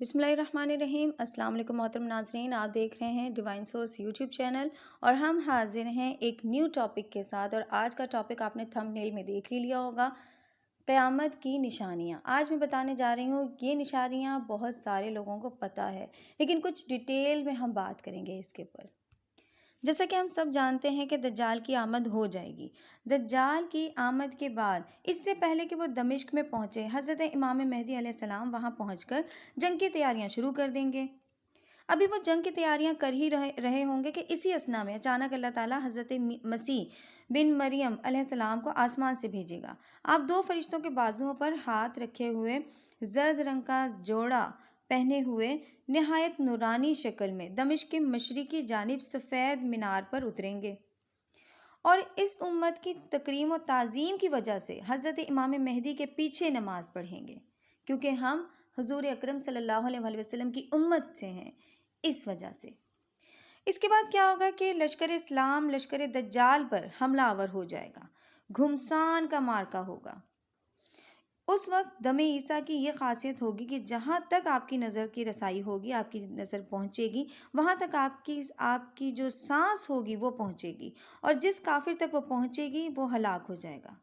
بسم اللہ الرحمن الرحیم۔ السلام علیکم محترم ناظرین، آپ دیکھ رہے ہیں ڈیوائن سورس یوٹیوب چینل اور ہم حاضر ہیں ایک نیو ٹاپک کے ساتھ۔ اور آج کا ٹاپک آپ نے تھمبنیل میں دیکھ ہی لیا ہوگا، قیامت کی نشانیاں۔ آج میں بتانے جا رہی ہوں یہ نشانیاں بہت سارے لوگوں کو پتہ ہے، لیکن کچھ ڈیٹیل میں ہم بات کریں گے اس کے اوپر۔ جیسا کہ ہم سب جانتے ہیں کہ دجال کی آمد ہو جائے گی۔ دجال کی آمد کے بعد اس سے پہلے کہ وہ دمشق میں پہنچے، حضرت امام مہدی علیہ السلام وہاں پہنچ کر جنگ کی تیاریاں شروع کر دیں گے۔ ابھی وہ جنگ کی تیاریاں کر ہی رہے ہوں گے کہ اسی اثنا میں اچانک اللہ تعالیٰ حضرت مسیح بن مریم علیہ السلام کو آسمان سے بھیجے گا۔ آپ دو فرشتوں کے بازوؤں پر ہاتھ رکھے ہوئے، زرد رنگ کا جوڑا پہنے ہوئے، نہایت نورانی شکل میں دمشق کی مشرقی جانب سفید مینار پر اتریں گے، اور اس امت کی تکریم و تعظیم کی وجہ سے حضرت امام مہدی کے پیچھے نماز پڑھیں گے، کیونکہ ہم حضور اکرم صلی اللہ علیہ وسلم کی امت سے ہیں، اس وجہ سے۔ اس کے بعد کیا ہوگا کہ لشکر اسلام لشکر دجال پر حملہ آور ہو جائے گا، گھمسان کا مارکا ہوگا۔ اس وقت دم عیسیٰ کی یہ خاصیت ہوگی کہ جہاں تک آپ کی نظر کی رسائی ہوگی، آپ کی نظر پہنچے گی، وہاں تک آپ کی جو سانس ہوگی وہ پہنچے گی، اور جس کافر تک وہ پہنچے گی وہ ہلاک ہو جائے گا۔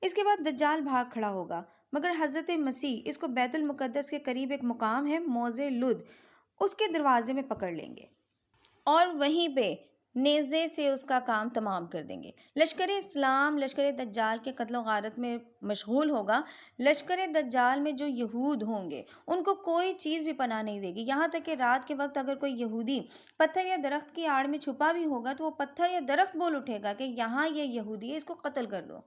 اس کے بعد دجال بھاگ کھڑا ہوگا، مگر حضرت مسیح اس کو بیت المقدس کے قریب ایک مقام ہے موضع لد، اس کے دروازے میں پکڑ لیں گے اور وہیں پہ نیزے سے اس کا کام تمام کر دیں گے۔ لشکر اسلام لشکر دجال کے قتل و غارت میں مشغول ہوگا۔ لشکر دجال میں جو یہود ہوں گے ان کو کوئی چیز بھی پناہ نہیں دے گی، یہاں تک کہ رات کے وقت اگر کوئی یہودی پتھر یا درخت کی آڑ میں چھپا بھی ہوگا تو وہ پتھر یا درخت بول اٹھے گا کہ یہاں یہ یہودی ہے، اس کو قتل کر دو۔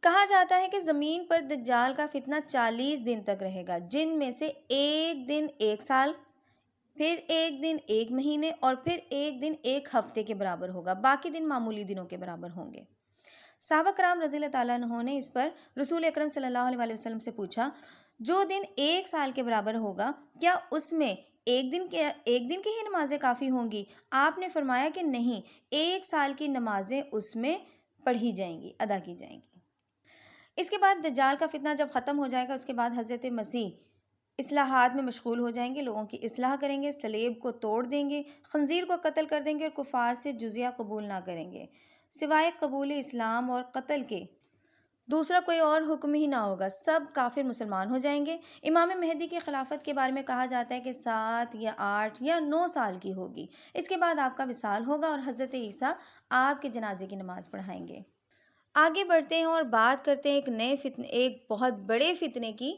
کہا جاتا ہے کہ زمین پر دجال کا فتنہ 40 دن تک رہے گا، جن میں سے ایک دن 1 سال، پھر ایک دن 1 مہینے، اور پھر ایک دن 1 ہفتے کے برابر ہوگا، باقی دن معمولی دنوں کے برابر ہوں گے۔ صحابہ کرام رضی اللہ تعالیٰ عنہ نے اس پر رسول اکرم صلی اللہ علیہ وسلم سے پوچھا، جو دن 1 سال کے برابر ہوگا کیا اس میں ایک دن کی ہی نمازیں کافی ہوں گی؟ آپ نے فرمایا کہ نہیں، 1 سال کی نمازیں اس میں پڑھی جائیں گی، ادا کی جائیں گی۔ اس کے بعد دجال کا فتنہ جب ختم ہو جائے گا، اس کے بعد حضرت مسیح اصلاحات میں مشغول ہو جائیں گے، لوگوں کی اصلاح کریں گے، صلیب کو توڑ دیں گے، خنزیر کو قتل کر دیں گے، اور کفار سے جزیہ قبول نہ کریں گے، سوائے قبول اسلام اور قتل کے دوسرا کوئی اور حکم ہی نہ ہوگا، سب کافر مسلمان ہو جائیں گے۔ امام مہدی کی خلافت کے بارے میں کہا جاتا ہے کہ 7 یا 8 یا 9 سال کی ہوگی۔ اس کے بعد آپ کا وصال ہوگا اور حضرت عیسیٰ آپ کے جنازے کی نماز پڑھائیں گے۔ آگے بڑھتے ہیں اور بات کرتے ہیں ایک بہت بڑے فتنے کی،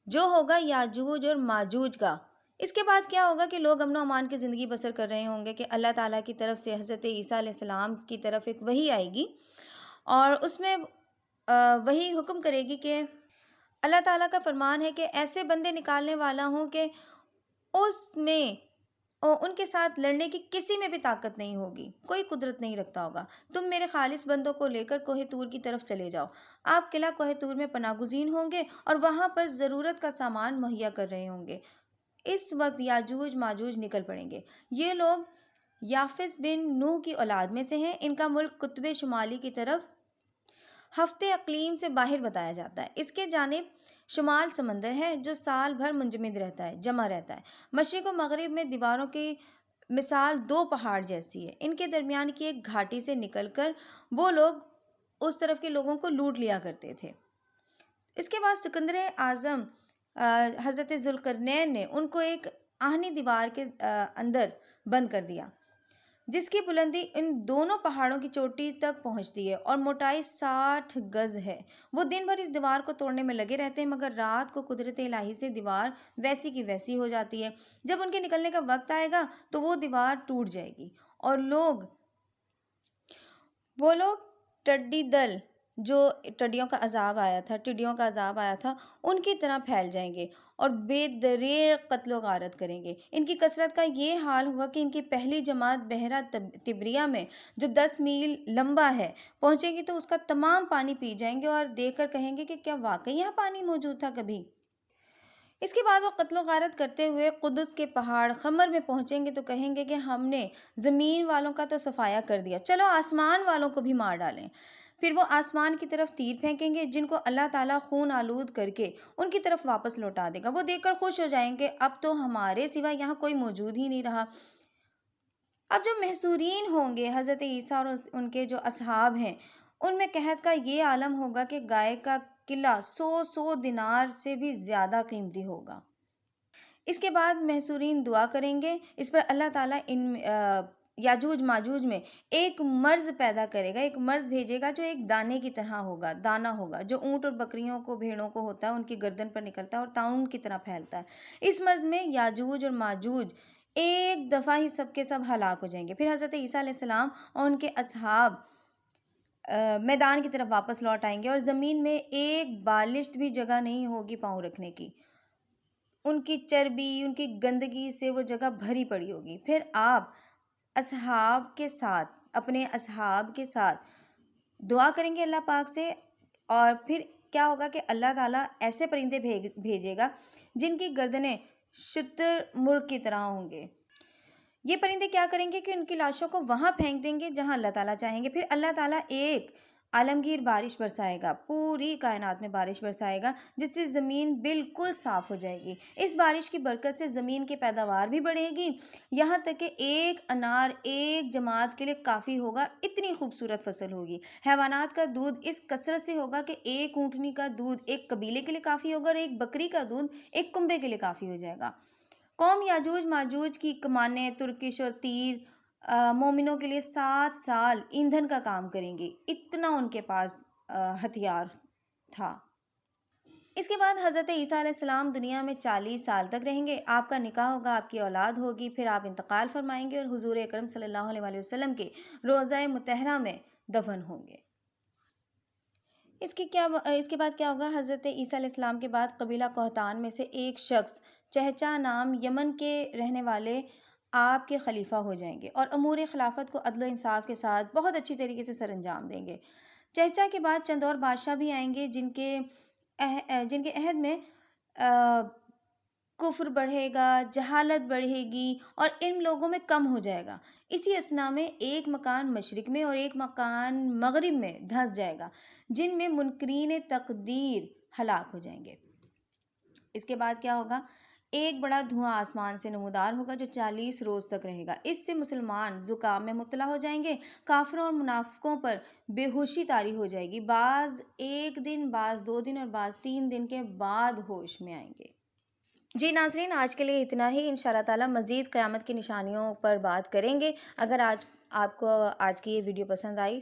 جو ہوگا یاجوج اور ماجوج کا۔ اس کے بعد کیا ہوگا کہ لوگ امن و امان کی زندگی بسر کر رہے ہوں گے کہ اللہ تعالیٰ کی طرف سے حضرت عیسیٰ علیہ السلام کی طرف ایک وحی آئے گی، اور اس میں وہی حکم کرے گی کہ اللہ تعالیٰ کا فرمان ہے کہ ایسے بندے نکالنے والا ہوں کہ اس میں ان کے ساتھ لڑنے کی کسی میں بھی طاقت نہیں ہوگی، کوئی قدرت نہیں رکھتا ہوگا۔ تم میرے خالص بندوں کو لے کر کوہ طور کی طرف چلے جاؤ۔ آپ قلعہ کوہ طور میں پناہ گزین ہوں گے اور وہاں پر ضرورت کا سامان مہیا کر رہے ہوں گے۔ اس وقت یاجوج ماجوج نکل پڑیں گے۔ یہ لوگ یافس بن نوح کی اولاد میں سے ہیں۔ ان کا ملک قطب شمالی کی طرف ہفتے اقلیم سے باہر بتایا جاتا ہے۔ اس کے جانب شمال سمندر ہے جو سال بھر منجمد رہتا ہے، جمع رہتا ہے۔ مشرق و مغرب میں دیواروں کی مثال 2 پہاڑ جیسی ہے۔ ان کے درمیان کی ایک گھاٹی سے نکل کر وہ لوگ اس طرف کے لوگوں کو لوٹ لیا کرتے تھے۔ اس کے بعد سکندر اعظم حضرت ذوالقرنین نے ان کو ایک آہنی دیوار کے اندر بند کر دیا، جس کی بلندی ان دونوں پہاڑوں کی چوٹی تک پہنچتی ہے اور موٹائی 60 گز ہے۔ وہ دن بھر اس دیوار کو توڑنے میں لگے رہتے ہیں، مگر رات کو قدرت الہی سے دیوار ویسی کی ویسی ہو جاتی ہے۔ جب ان کے نکلنے کا وقت آئے گا تو وہ دیوار ٹوٹ جائے گی، اور وہ لوگ ٹڈی دل، جو ٹڈیوں کا عذاب آیا تھا، ان کی طرح پھیل جائیں گے اور بے دریغ قتل و غارت کریں گے۔ ان کی کثرت کا یہ حال ہوا کہ ان کی پہلی جماعت بحیرہ تبریہ میں، جو 10 میل لمبا ہے، پہنچے گی تو اس کا تمام پانی پی جائیں گے اور دیکھ کر کہیں گے کہ کیا واقعی یہاں پانی موجود تھا کبھی؟ اس کے بعد وہ قتل و غارت کرتے ہوئے قدس کے پہاڑ خمر میں پہنچیں گے تو کہیں گے کہ ہم نے زمین والوں کا تو صفایا کر دیا، چلو آسمان والوں کو بھی مار ڈالیں۔ پھر وہ آسمان کی طرف تیر پھینکیں گے جن کو اللہ تعالیٰ خون آلود کر کے ان کی طرف واپس لوٹا دے گا۔ وہ دیکھ کر خوش ہو جائیں گے اب تو ہمارے سوا یہاں کوئی موجود ہی نہیں رہا۔ اب جو محصورین ہوں گے حضرت عیسیٰ اور ان کے جو اصحاب ہیں ان میں قحط کا یہ عالم ہوگا کہ گائے کا قلعہ 100 دینار سے بھی زیادہ قیمتی ہوگا۔ اس کے بعد محصورین دعا کریں گے، اس پر اللہ تعالیٰ ان یاجوج ماجوج میں ایک مرض پیدا کرے گا، ایک مرض بھیجے گا جو ایک دانے کی طرح ہوگا، دانہ ہوگا جو اونٹ اور بکریوں کو بھیڑوں کو ہوتا ہے، ان کی گردن پر نکلتا ہے اور طاعون کی طرح پھیلتا ہے۔ اس مرض میں یاجوج اور ماجوج ایک دفعہ ہی سب کے سب ہلاک ہو جائیں گے۔ پھر حضرت عیسیٰ علیہ السلام اور ان کے اصحاب میدان کی طرف واپس لوٹ آئیں گے اور زمین میں ایک بالشت بھی جگہ نہیں ہوگی پاؤں رکھنے کی، ان کی چربی ان کی گندگی سے وہ جگہ بھری پڑی ہوگی۔ پھر آپ اصحاب کے ساتھ اپنے اصحاب کے ساتھ دعا کریں گے اللہ پاک سے، اور پھر کیا ہوگا کہ اللہ تعالیٰ ایسے پرندے بھیجے گا جن کی گردنیں شتر مرغ کی طرح ہوں گے۔ یہ پرندے کیا کریں گے کہ ان کی لاشوں کو وہاں پھینک دیں گے جہاں اللہ تعالیٰ چاہیں گے۔ پھر اللہ تعالیٰ ایک عالمگیر بارش برسائے گا، پوری کائنات میں بارش برسائے گا جس سے زمین بالکل صاف ہو جائے گی۔ اس بارش کی برکت سے زمین کی پیداوار بھی بڑھے گی، یہاں تک کہ ایک انار ایک جماعت کے لیے کافی ہوگا، اتنی خوبصورت فصل ہوگی۔ حیوانات کا دودھ اس کثرت سے ہوگا کہ ایک اونٹنی کا دودھ ایک قبیلے کے لیے کافی ہوگا اور ایک بکری کا دودھ ایک کنبے کے لیے کافی ہو جائے گا۔ قوم یاجوج ماجوج کی کمانیں ترکش اور تیر مومنوں کے لیے 7 سال ایندھن کا کام کریں گے، اتنا ان کے پاس ہتھیار تھا۔ اس کے بعد حضرت عیسیٰ علیہ السلام دنیا میں 40 سال تک رہیں گے، آپ کا نکاح ہوگا، آپ کی اولاد ہوگی، پھر آپ انتقال فرمائیں گے اور حضور اکرم صلی اللہ علیہ وآلہ وسلم کے روضہ مطہرہ میں دفن ہوں گے۔ اس کے بعد کیا ہوگا؟ حضرت عیسیٰ علیہ السلام کے بعد قبیلہ قحطان میں سے ایک شخص چہچہ نام یمن کے رہنے والے آپ کے خلیفہ ہو جائیں گے اور امور خلافت کو عدل و انصاف کے ساتھ بہت اچھی طریقے سے سر انجام دیں گے۔ چہچہ کے بعد چند اور بادشاہ بھی آئیں گے جن کے عہد میں کفر بڑھے گا، جہالت بڑھے گی اور علم لوگوں میں کم ہو جائے گا۔ اسی اثنا میں ایک مکان مشرق میں اور ایک مکان مغرب میں دھنس جائے گا جن میں منکرین تقدیر ہلاک ہو جائیں گے۔ اس کے بعد کیا ہوگا؟ ایک بڑا دھواں آسمان سے نمودار ہوگا جو 40 روز تک رہے گا۔ اس سے مسلمان زکام میں مبتلا ہو جائیں گے، کافروں اور منافقوں پر بے ہوشی طاری ہو جائے گی، بعض 1 دن، بعض 2 دن اور بعض 3 دن کے بعد ہوش میں آئیں گے۔ جی ناظرین، آج کے لیے اتنا ہی، انشاءاللہ تعالی مزید قیامت کی نشانیوں پر بات کریں گے۔ اگر آپ کو آج کی یہ ویڈیو پسند آئی